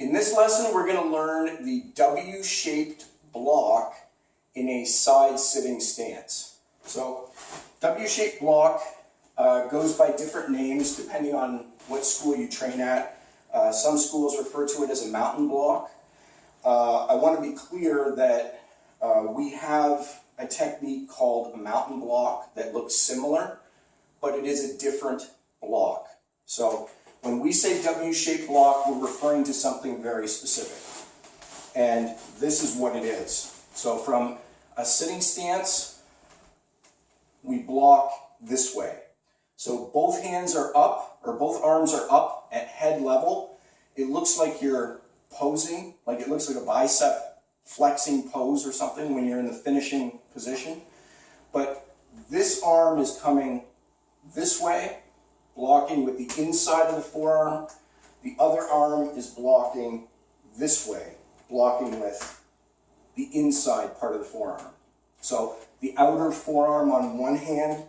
In this lesson, we're going to learn the W-shaped block in a side-sitting stance. So, W-shaped block goes by different names depending on what school you train at. Some schools refer to it as a mountain block. I want to be clear that we have a technique called a mountain block that looks similar, but it is a different block. So, when we say W-shaped block, we're referring to something very specific. And this is what it is. So from a sitting stance, we block this way. So both hands are up, or both arms are up at head level. It looks like you're posing, like it looks like a bicep flexing pose or something when you're in the finishing position. But this arm is coming this way, blocking with the inside of the forearm. The other arm is blocking this way, blocking with the inside part of the forearm. So the outer forearm on one hand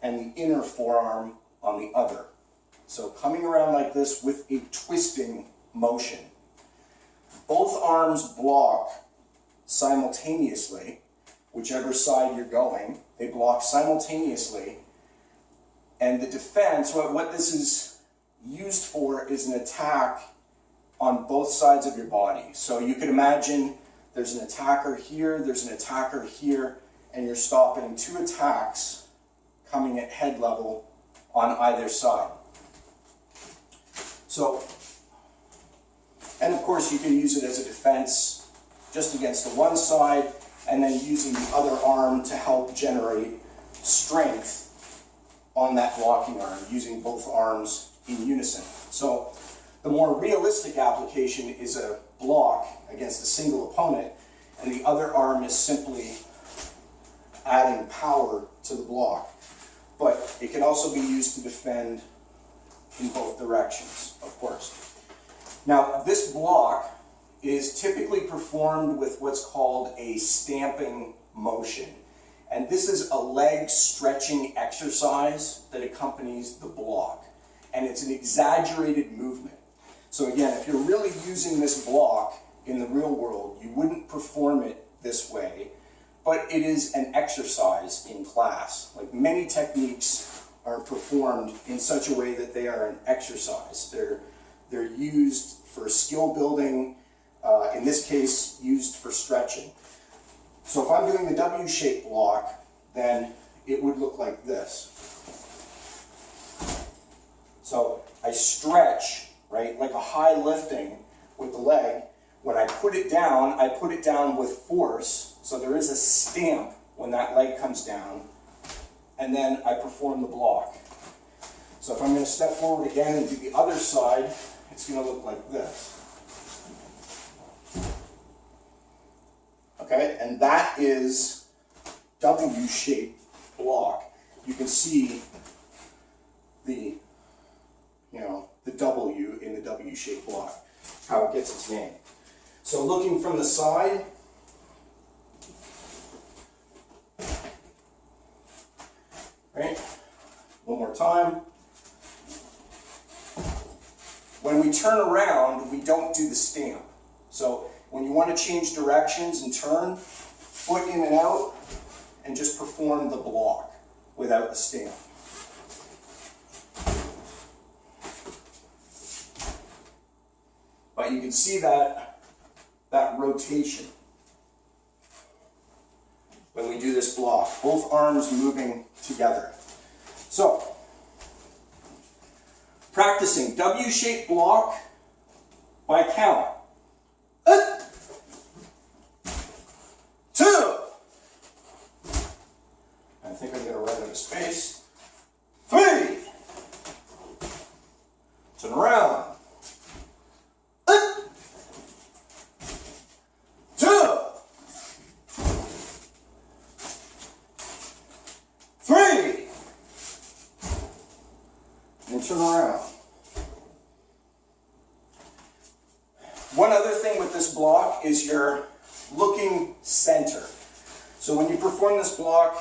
and the inner forearm on the other. So coming around like this with a twisting motion. Both arms block simultaneously, whichever side you're going, they block simultaneously. And the defense, what this is used for is an attack on both sides of your body. So you could imagine there's an attacker here, there's an attacker here, and you're stopping two attacks coming at head level on either side. So, and of course you can use it as a defense just against the one side, and then using the other arm to help generate strength on that blocking arm, using both arms in unison. So the more realistic application is a block against a single opponent, and the other arm is simply adding power to the block. But it can also be used to defend in both directions, of course. Now, this block is typically performed with what's called a stamping motion. And this is a leg stretching exercise that accompanies the block. And it's an exaggerated movement. So again, if you're really using this block in the real world, you wouldn't perform it this way, but it is an exercise in class. Like many techniques are performed in such a way that they are an exercise. They're used for skill building, in this case, used for stretching. So if I'm doing the W-shaped block, then it would look like this. So I stretch, right, like a high lifting with the leg. When I put it down with force, so there is a stamp when that leg comes down, and then I perform the block. So if I'm going to step forward again and do the other side, it's going to look like this. Okay, and that is W-shaped block. You can see the W in the W-shaped block, how it gets its name. So looking from the side, right? One more time. When we turn around, we don't do the stamp. So when you want to change directions and turn, foot in and out, and just perform the block without the stamp. But you can see that rotation when we do this block, both arms moving together. So, practicing W-shaped block by count. 2. I think I'm going to run out of space. 3. Turn around. 2. 3. And turn around. One other thing with this block is you're looking center. So when you perform this block,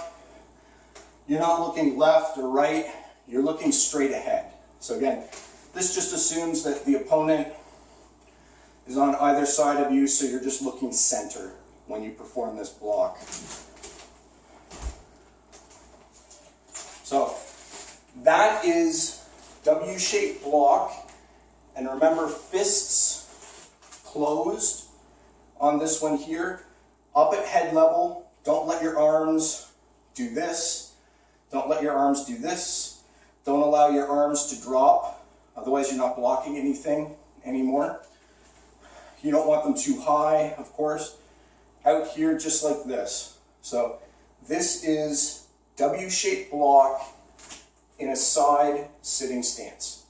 you're not looking left or right, you're looking straight ahead. So again, this just assumes that the opponent is on either side of you, so you're just looking center when you perform this block. So that is W-shaped block. And remember, fists closed on this one here. Up at head level, don't let your arms do this. Don't let your arms do this. Don't allow your arms to drop, otherwise you're not blocking anything anymore. You don't want them too high, of course. Out here, just like this. So this is W-shaped block in a side sitting stance.